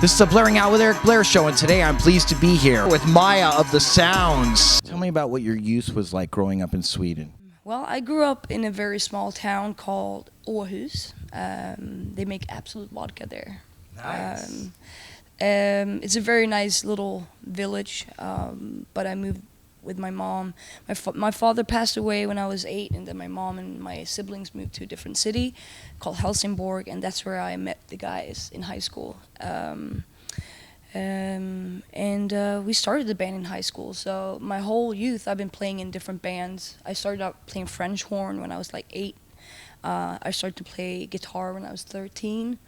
This is a Blairing Out with Eric Blair show, and today I'm pleased to be here with Maja of the Sounds. Tell me about what your youth was like growing up in Sweden. Well, I grew up in a very small town called Åhus. They make absolute vodka there. Nice. It's a very nice little village, but I moved with my mom. My father passed away when I was 8, and then my mom and my siblings moved to a different city called Helsingborg, and that's where I met the guys in high school. We started the band in high school, so my whole youth I've been playing in different bands. I started out playing French horn when I was like 8. I started to play guitar when I was 13.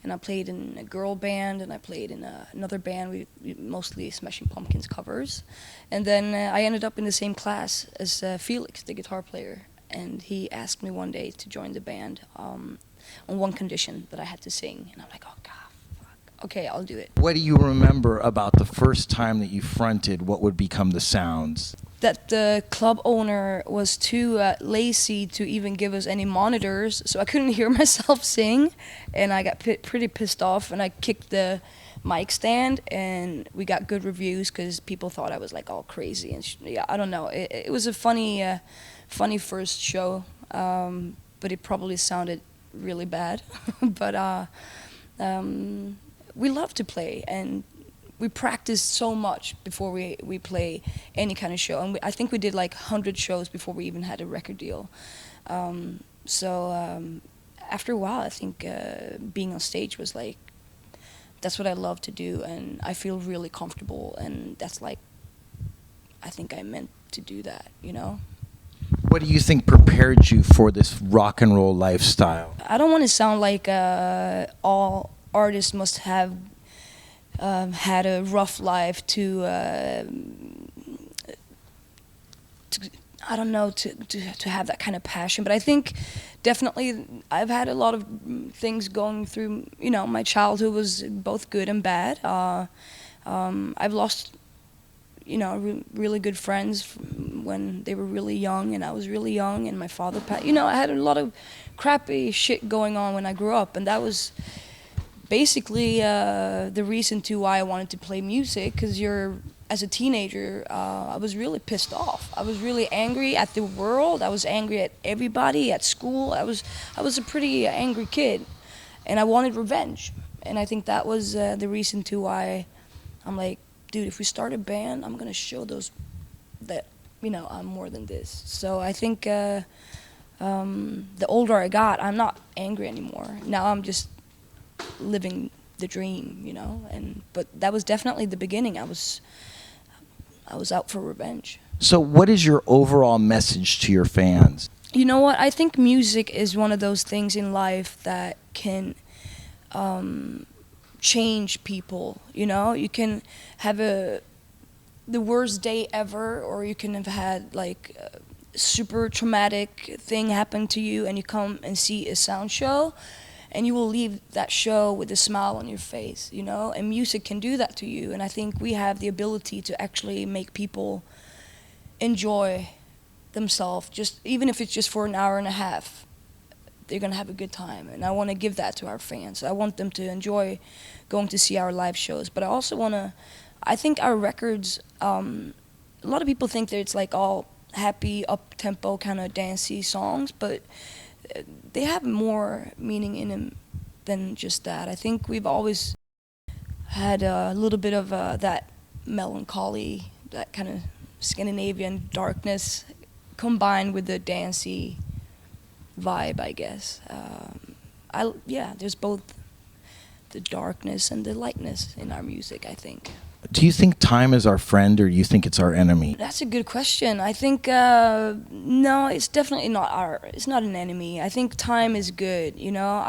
And I played in a girl band, and I played in another band. We mostly Smashing Pumpkins covers. And then I ended up in the same class as Felix, the guitar player. And he asked me one day to join the band on one condition, that I had to sing. And I'm like, oh, God, fuck. Okay, I'll do it. What do you remember about the first time that you fronted what would become the Sounds? That the club owner was too lazy to even give us any monitors, so I couldn't hear myself sing, and I got pretty pissed off, and I kicked the mic stand, and we got good reviews because people thought I was like all crazy, and yeah, I don't know. It was a funny first show, but it probably sounded really bad. But we love to play, and we practiced so much before we play any kind of show, and I think we did like 100 shows before we even had a record deal. After a while, I think being on stage was like, that's what I love to do, and I feel really comfortable, and that's like, I think I meant to do that, you know? What do you think prepared you for this rock and roll lifestyle? I don't want to sound like all artists must have had a rough life to I don't know, to have that kind of passion, but I think definitely I've had a lot of things going through. You know, my childhood was both good and bad. I've lost, you know, really good friends when they were really young, and I was really young, and my father passed. You know, I had a lot of crappy shit going on when I grew up, and that was basically the reason to why I wanted to play music, because as a teenager, I was really pissed off. I was really angry at the world. I was angry at everybody, at school. I was a pretty angry kid, and I wanted revenge. And I think that was the reason to why I'm like, dude, if we start a band, I'm gonna show those that, you know, I'm more than this. So I think the older I got, I'm not angry anymore. Now I'm just living the dream, you know. But that was definitely the beginning. I was out for revenge. So what is your overall message to your fans? You know what? I think music is one of those things in life that can change people, you know? You can have the worst day ever, or you can have had like a super traumatic thing happen to you, and you come and see a sound show, and you will leave that show with a smile on your face, you know? And music can do that to you, and I think we have the ability to actually make people enjoy themselves, just even if it's just for an hour and a half. They're gonna have a good time, and I want to give that to our fans. I want them to enjoy going to see our live shows, but I also want to, I think our records, a lot of people think that it's like all happy, up-tempo, kind of dancey songs, but they have more meaning in them than just that. I think we've always had a little bit of that melancholy, that kind of Scandinavian darkness combined with the dancey vibe, I guess. There's both the darkness and the lightness in our music, I think. Do you think time is our friend, or you think it's our enemy? That's a good question. I think no, it's definitely not it's not an enemy. I think time is good, you know.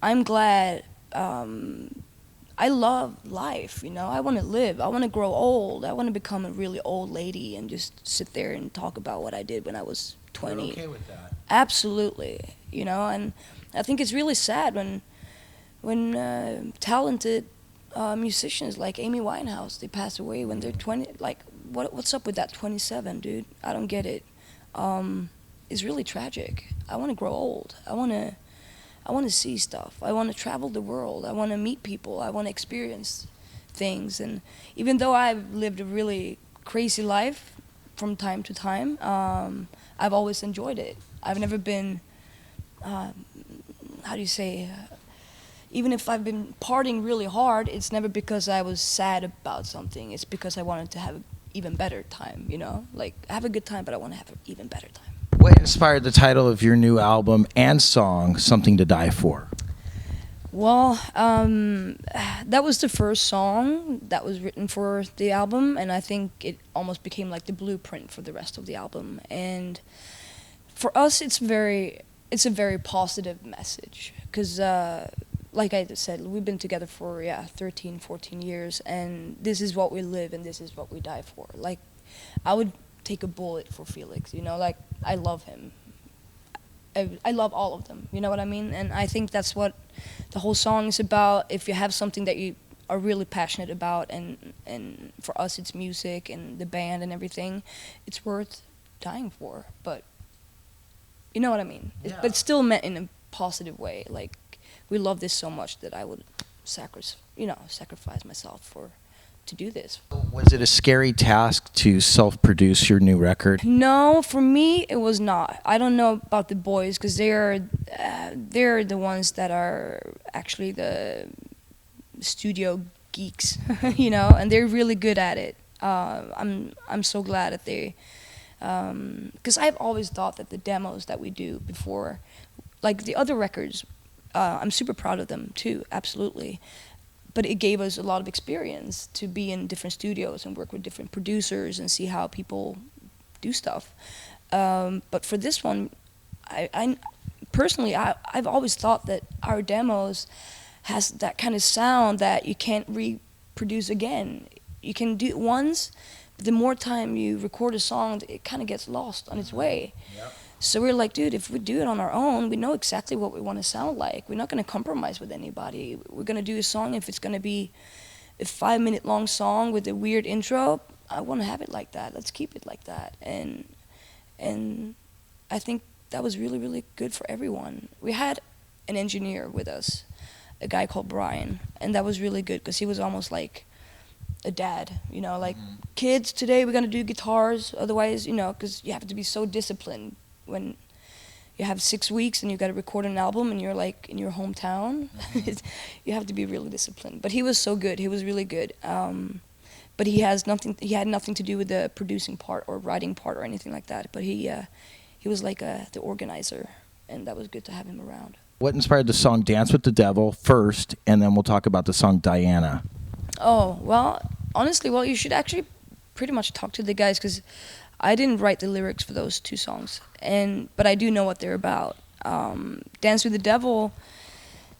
I'm glad. I love life, you know. I want to live. I want to grow old. I want to become a really old lady and just sit there and talk about what I did when I was 20. You're okay with that? Absolutely, you know. And I think it's really sad when talented musicians like Amy Winehouse, they pass away when they're 20. Like, what's up with that 27, dude? I don't get it. It's really tragic. I want to grow old. I want I want to see stuff. I want to travel the world. I want to meet people. I want to experience things. And even though I've lived a really crazy life from time to time, I've always enjoyed it. I've never been, how do you say, even if I've been partying really hard, it's never because I was sad about something. It's because I wanted to have an even better time, you know? Like, I have a good time, but I want to have an even better time. What inspired the title of your new album and song, Something to Die For? Well, that was the first song that was written for the album, and I think it almost became like the blueprint for the rest of the album. And for us, it's a very positive message, because like I said, we've been together for 13, 14 years, and this is what we live and this is what we die for. Like, I would take a bullet for Felix, you know, like, I love him. I love all of them, you know what I mean? And I think that's what the whole song is about. If you have something that you are really passionate about, and for us it's music and the band and everything, it's worth dying for. But you know what I mean? Yeah. But it's still meant in a positive way. Like, we love this so much that I would sacrifice myself to do this. Was it a scary task to self-produce your new record? No, for me it was not. I don't know about the boys, because they're the ones that are actually the studio geeks, you know, and they're really good at it. I'm so glad that they, because I've always thought that the demos that we do before, like the other records, I'm super proud of them too, absolutely. But it gave us a lot of experience to be in different studios and work with different producers and see how people do stuff. But for this one, I personally, I've always thought that our demos has that kind of sound that you can't reproduce again. You can do it once, but the more time you record a song, it kind of gets lost on its way. Yep. So we're like, dude, if we do it on our own, we know exactly what we want to sound like. We're not going to compromise with anybody. We're going to do a song. If it's going to be a 5-minute long song with a weird intro, I want to have it like that. Let's keep it like that. And I think that was really, really good for everyone. We had an engineer with us, a guy called Brian, and that was really good because he was almost like a dad, you know, like, kids, today we're going to do guitars, otherwise, you know, because you have to be so disciplined when you have 6 weeks and you got to record an album and you're like in your hometown. You have to be really disciplined. But he was so good. He was really good. But he had nothing to do with the producing part or writing part or anything like that. But he was like the organizer, and that was good to have him around. What inspired the song Dance with the Devil first, and then we'll talk about the song Diana? Oh, well, honestly, you should actually pretty much talk to the guys, because I didn't write the lyrics for those two songs, but I do know what they're about. Dance with the Devil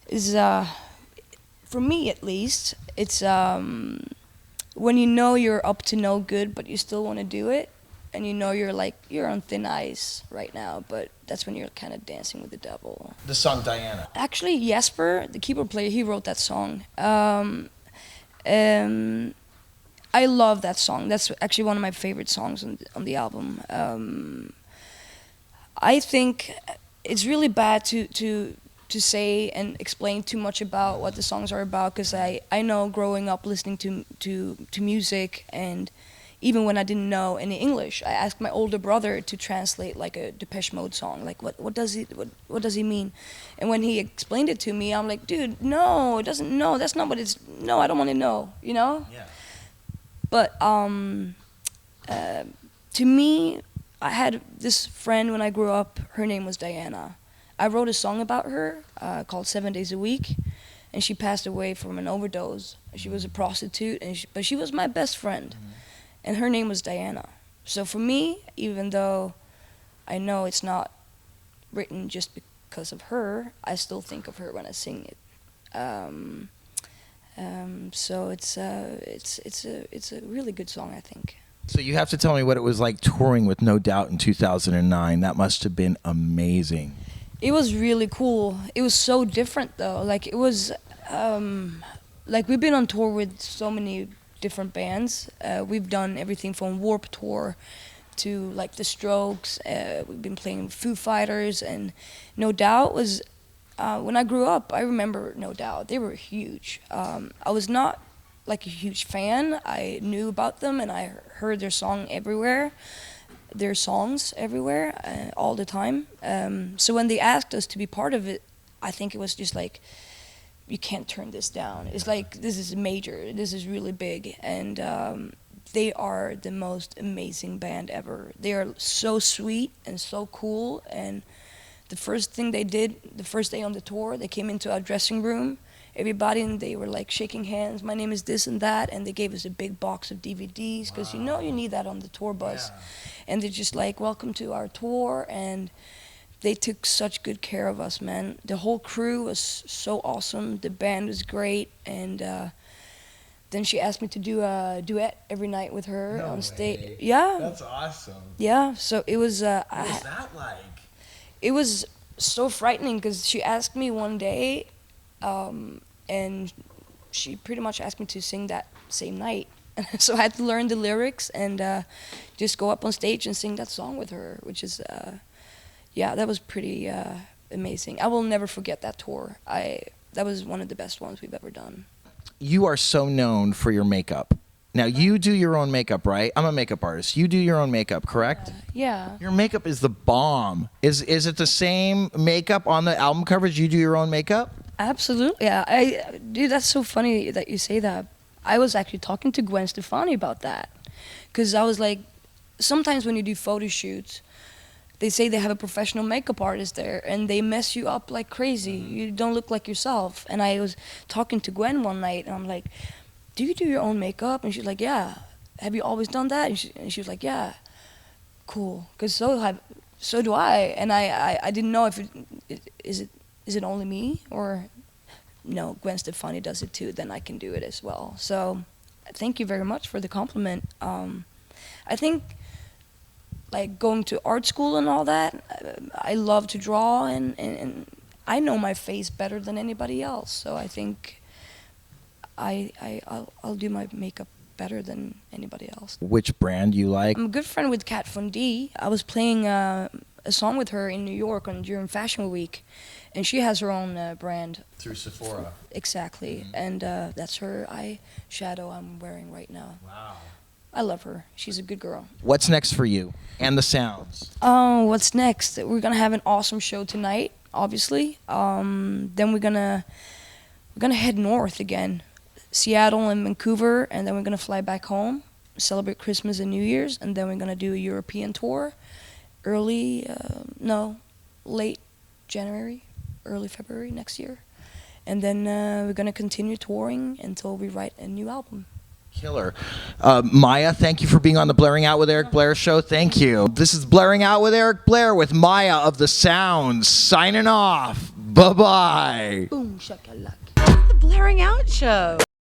is, for me at least, it's when you know you're up to no good, but you still want to do it, and you know you're on thin ice right now, but that's when you're kind of dancing with the devil. The song Diana. Actually, Jesper, the keyboard player, he wrote that song. I love that song. That's actually one of my favorite songs on the album. I think it's really bad to say and explain too much about what the songs are about, because I know growing up listening to music, and even when I didn't know any English, I asked my older brother to translate like a Depeche Mode song. Like, what does he mean? And when he explained it to me, I'm like, dude, no, it doesn't. No, that's not what it's. No, I don't want to know. You know. Yeah. But to me, I had this friend when I grew up. Her name was Diana. I wrote a song about her called 7 Days a Week, and she passed away from an overdose. She was a prostitute, but she was my best friend, and her name was Diana. So for me, even though I know it's not written just because of her, I still think of her when I sing it. So it's a really good song, I think. So you have to tell me what it was like touring with No Doubt in 2009. That must have been amazing. It was really cool. It was so different though. Like, it was like, we've been on tour with so many different bands. We've done everything from Warped Tour to like The Strokes. We've been playing Foo Fighters, and No Doubt was, when I grew up, I remember No Doubt. They were huge. I was not like a huge fan. I knew about them and I heard their songs everywhere, all the time. So when they asked us to be part of it, I think it was just like, you can't turn this down. It's like, this is major, this is really big. And they are the most amazing band ever. They are so sweet and so cool. And the first thing they did, the first day on the tour, they came into our dressing room, everybody, and they were like shaking hands, my name is this and that, and they gave us a big box of DVDs, because you know you need that on the tour bus. Yeah. And they're just like, welcome to our tour, and they took such good care of us, man. The whole crew was so awesome, the band was great, and then she asked me to do a duet every night with her on stage. Yeah. That's awesome. Yeah, so it was... what was that like? It was so frightening, because she asked me one day, and she pretty much asked me to sing that same night. So I had to learn the lyrics and just go up on stage and sing that song with her, which is, yeah, that was pretty amazing. I will never forget that tour. That was one of the best ones we've ever done. You are so known for your makeup. Now, you do your own makeup, right? I'm a makeup artist. You do your own makeup, correct? Yeah. Your makeup is the bomb. Is it the same makeup on the album covers? You do your own makeup? Absolutely. Yeah. Dude, that's so funny that you say that. I was actually talking to Gwen Stefani about that. Because I was like, sometimes when you do photo shoots, they say they have a professional makeup artist there, and they mess you up like crazy. You don't look like yourself. And I was talking to Gwen one night, and I'm like, do you do your own makeup? And she's like, yeah. Have you always done that? And she was like, yeah. Cool. Because so do I. And I didn't know if is it only me, or no, Gwen Stefani does it too, then I can do it as well. So thank you very much for the compliment. I think like going to art school and all that, I love to draw, and I know my face better than anybody else. So I think I'll do my makeup better than anybody else. Which brand you like? I'm a good friend with Kat Von D. I was playing a song with her in New York during Fashion Week, and she has her own brand. Through Sephora. Exactly, and that's her eyeshadow I'm wearing right now. Wow. I love her. She's a good girl. What's next for you and the Sounds? Oh, what's next? We're gonna have an awesome show tonight, obviously. Then we're gonna head north again, Seattle and Vancouver, and then we're gonna fly back home, celebrate Christmas and New Year's, and then we're gonna do a European tour, late January, early February next year, and then we're gonna continue touring until we write a new album. Killer. Maja, thank you for being on the Blairing Out with Eric Blair show. Thank you. This is Blairing Out with Eric Blair with Maja of the Sounds signing off. Bye-bye. Boom shakalaka. The Blairing Out show.